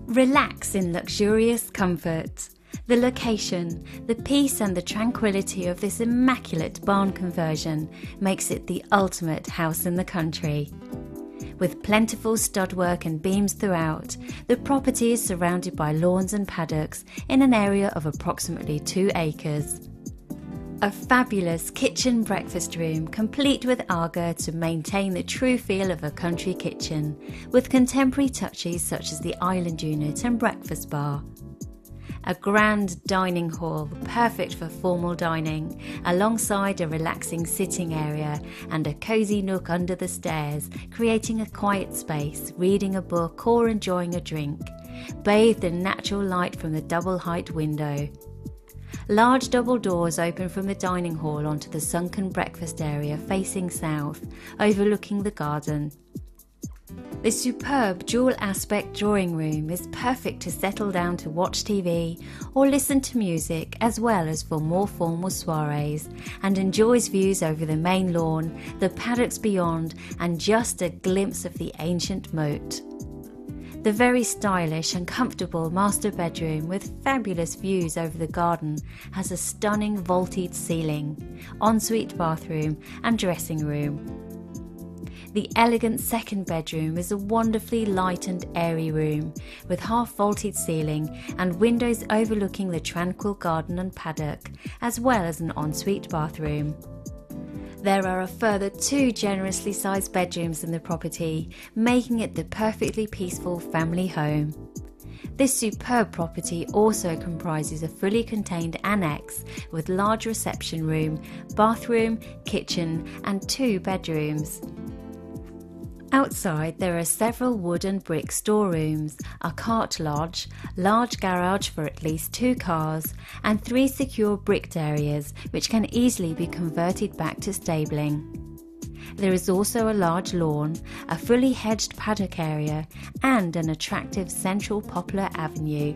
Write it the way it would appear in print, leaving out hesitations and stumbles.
Relax in luxurious comfort. The location, the peace and the tranquility of this immaculate barn conversion makes it the ultimate house in the country. With plentiful studwork and beams throughout, the property is surrounded by lawns and paddocks in an area of approximately 2 acres. A fabulous kitchen breakfast room complete with Aga to maintain the true feel of a country kitchen, with contemporary touches such as the island unit and breakfast bar. A grand dining hall perfect for formal dining, alongside a relaxing sitting area and a cosy nook under the stairs, creating a quiet space, reading a book or enjoying a drink, bathed in natural light from the double-height window. Large double doors open from the dining hall onto the sunken breakfast area facing south, overlooking the garden. The superb dual-aspect drawing room is perfect to settle down to watch TV or listen to music, as well as for more formal soirees, and enjoys views over the main lawn, the paddocks beyond, and just a glimpse of the ancient moat. The very stylish and comfortable master bedroom with fabulous views over the garden has a stunning vaulted ceiling, ensuite bathroom and dressing room. The elegant second bedroom is a wonderfully light and airy room with half-vaulted ceiling and windows overlooking the tranquil garden and paddock, as well as an ensuite bathroom. There are a further 2 generously sized bedrooms in the property, making it the perfectly peaceful family home. This superb property also comprises a fully contained annex with large reception room, bathroom, kitchen and 2 bedrooms. Outside there are several wood and brick storerooms, a cart lodge, large garage for at least 2 cars, and 3 secure bricked areas which can easily be converted back to stabling. There is also a large lawn, a fully hedged paddock area, and an attractive central poplar avenue.